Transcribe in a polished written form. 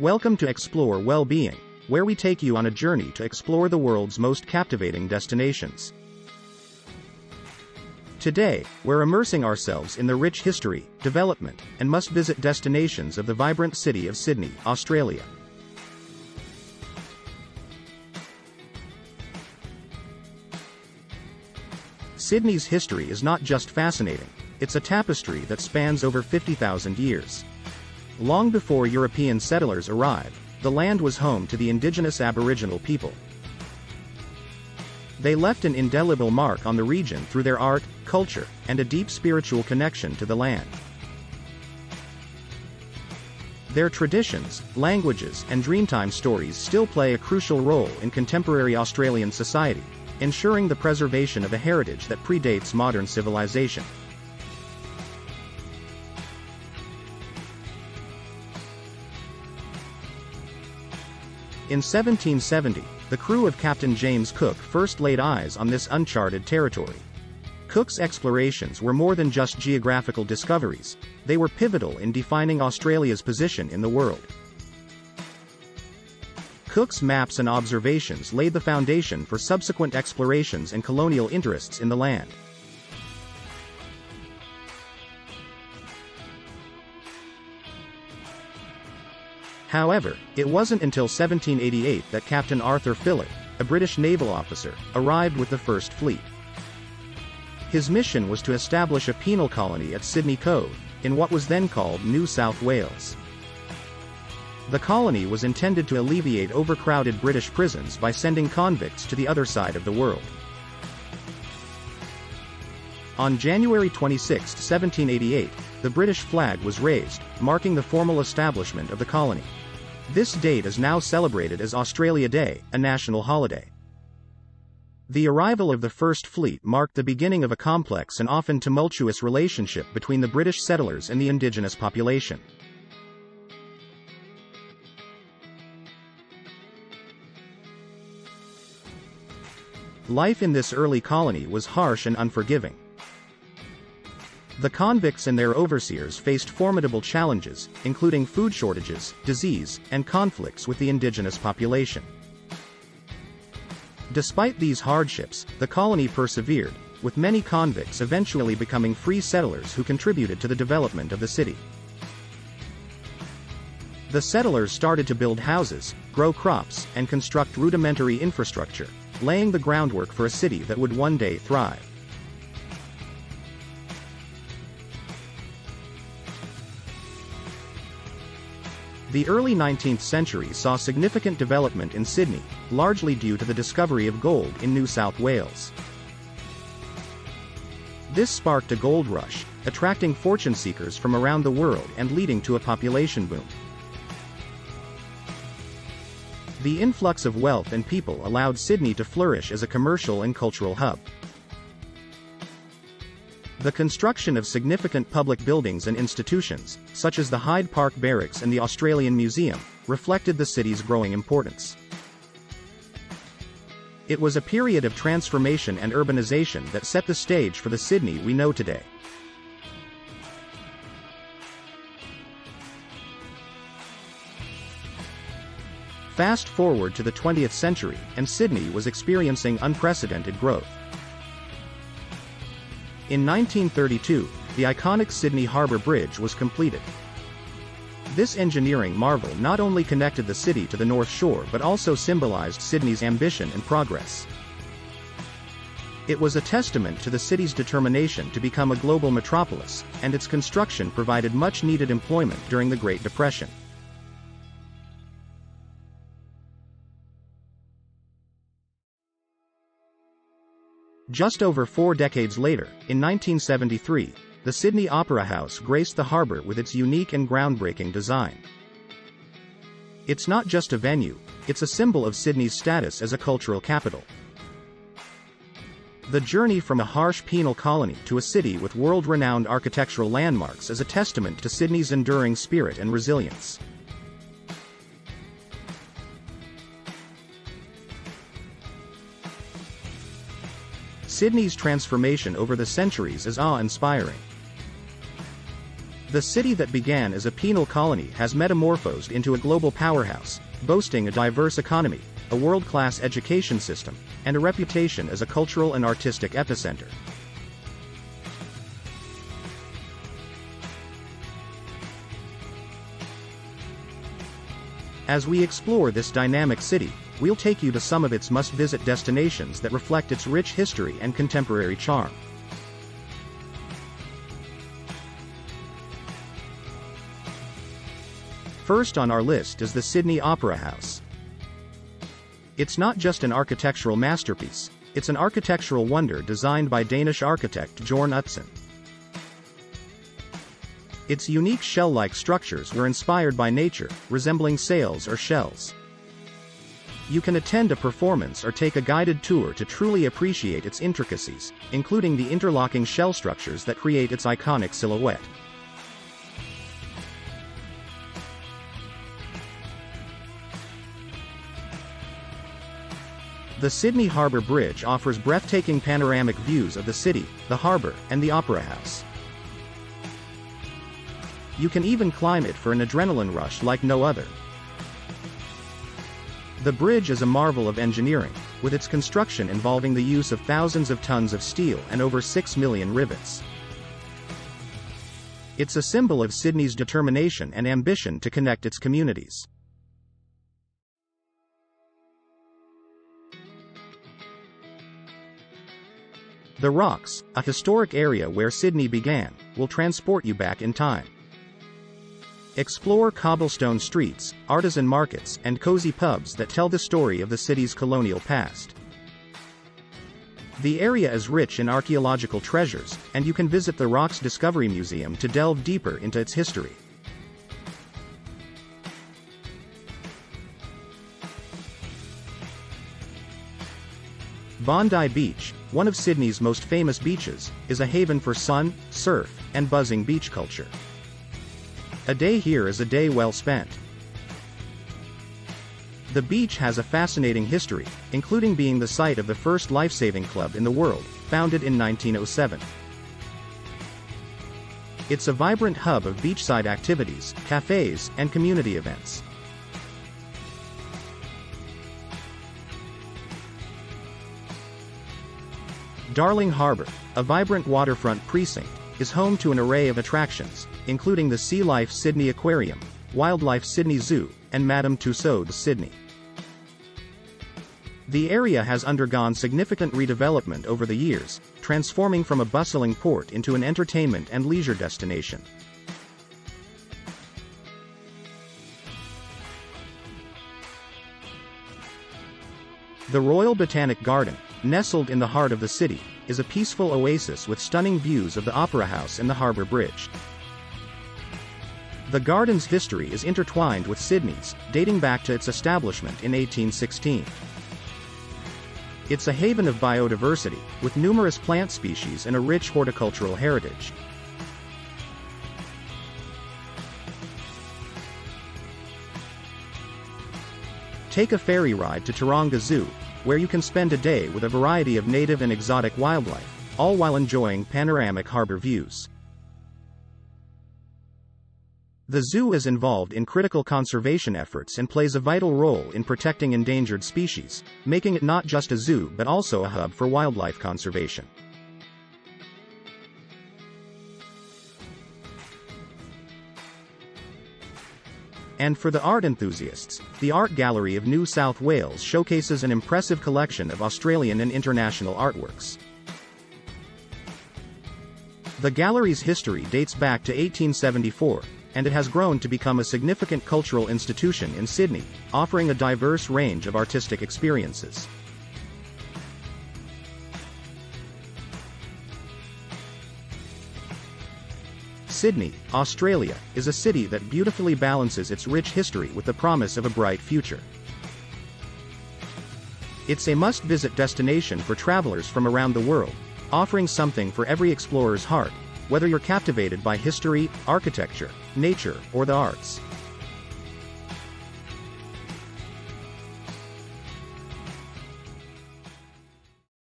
Welcome to Explore Well-Being, where we take you on a journey to explore the world's most captivating destinations. Today, we're immersing ourselves in the rich history, development, and must-visit destinations of the vibrant city of Sydney, Australia. Sydney's history is not just fascinating, it's a tapestry that spans over 50,000 years. Long before European settlers arrived, the land was home to the indigenous Aboriginal people. They left an indelible mark on the region through their art, culture, and a deep spiritual connection to the land. Their traditions, languages, and Dreamtime stories still play a crucial role in contemporary Australian society, ensuring the preservation of a heritage that predates modern civilization. In 1770, the crew of Captain James Cook first laid eyes on this uncharted territory. Cook's explorations were more than just geographical discoveries, they were pivotal in defining Australia's position in the world. Cook's maps and observations laid the foundation for subsequent explorations and colonial interests in the land. However, it wasn't until 1788 that Captain Arthur Phillip, a British naval officer, arrived with the First Fleet. His mission was to establish a penal colony at Sydney Cove, in what was then called New South Wales. The colony was intended to alleviate overcrowded British prisons by sending convicts to the other side of the world. On January 26, 1788, the British flag was raised, marking the formal establishment of the colony. This date is now celebrated as Australia Day, a national holiday. The arrival of the First Fleet marked the beginning of a complex and often tumultuous relationship between the British settlers and the indigenous population. Life in this early colony was harsh and unforgiving. The convicts and their overseers faced formidable challenges, including food shortages, disease, and conflicts with the indigenous population. Despite these hardships, the colony persevered, with many convicts eventually becoming free settlers who contributed to the development of the city. The settlers started to build houses, grow crops, and construct rudimentary infrastructure, laying the groundwork for a city that would one day thrive. The early 19th century saw significant development in Sydney, largely due to the discovery of gold in New South Wales. This sparked a gold rush, attracting fortune seekers from around the world and leading to a population boom. The influx of wealth and people allowed Sydney to flourish as a commercial and cultural hub. The construction of significant public buildings and institutions, such as the Hyde Park Barracks and the Australian Museum, reflected the city's growing importance. It was a period of transformation and urbanization that set the stage for the Sydney we know today. Fast forward to the 20th century, and Sydney was experiencing unprecedented growth. In 1932, the iconic Sydney Harbour Bridge was completed. This engineering marvel not only connected the city to the North Shore but also symbolized Sydney's ambition and progress. It was a testament to the city's determination to become a global metropolis, and its construction provided much-needed employment during the Great Depression. Just over 4 decades later, in 1973, the Sydney Opera House graced the harbour with its unique and groundbreaking design. It's not just a venue, it's a symbol of Sydney's status as a cultural capital. The journey from a harsh penal colony to a city with world-renowned architectural landmarks is a testament to Sydney's enduring spirit and resilience. Sydney's transformation over the centuries is awe-inspiring. The city that began as a penal colony has metamorphosed into a global powerhouse, boasting a diverse economy, a world-class education system, and a reputation as a cultural and artistic epicenter. As we explore this dynamic city, we'll take you to some of its must-visit destinations that reflect its rich history and contemporary charm. First on our list is the Sydney Opera House. It's not just an architectural masterpiece, it's an architectural wonder designed by Danish architect Jorn Utzon. Its unique shell-like structures were inspired by nature, resembling sails or shells. You can attend a performance or take a guided tour to truly appreciate its intricacies, including the interlocking shell structures that create its iconic silhouette. The Sydney Harbour Bridge offers breathtaking panoramic views of the city, the harbour, and the Opera House. You can even climb it for an adrenaline rush like no other. The bridge is a marvel of engineering, with its construction involving the use of thousands of tons of steel and over 6 million rivets. It's a symbol of Sydney's determination and ambition to connect its communities. The Rocks, a historic area where Sydney began, will transport you back in time. Explore cobblestone streets, artisan markets, and cozy pubs that tell the story of the city's colonial past. The area is rich in archaeological treasures, and you can visit the Rocks Discovery Museum to delve deeper into its history. Bondi Beach, one of Sydney's most famous beaches, is a haven for sun, surf, and buzzing beach culture. A day here is a day well spent. The beach has a fascinating history, including being the site of the first lifesaving club in the world, founded in 1907. It's a vibrant hub of beachside activities, cafes, and community events. Darling Harbour, a vibrant waterfront precinct, is home to an array of attractions, including the Sea Life Sydney Aquarium, Wildlife Sydney Zoo, and Madame Tussauds Sydney. The area has undergone significant redevelopment over the years, transforming from a bustling port into an entertainment and leisure destination. The Royal Botanic Garden, nestled in the heart of the city, is a peaceful oasis with stunning views of the Opera House and the Harbour Bridge. The garden's history is intertwined with Sydney's, dating back to its establishment in 1816. It's a haven of biodiversity, with numerous plant species and a rich horticultural heritage. Take a ferry ride to Taronga Zoo, where you can spend a day with a variety of native and exotic wildlife, all while enjoying panoramic harbour views. The zoo is involved in critical conservation efforts and plays a vital role in protecting endangered species, making it not just a zoo but also a hub for wildlife conservation. And for the art enthusiasts, the Art Gallery of New South Wales showcases an impressive collection of Australian and international artworks. The gallery's history dates back to 1874, and it has grown to become a significant cultural institution in Sydney, offering a diverse range of artistic experiences. Sydney, Australia, is a city that beautifully balances its rich history with the promise of a bright future. It's a must-visit destination for travelers from around the world, offering something for every explorer's heart, whether you're captivated by history, architecture, nature, or the arts.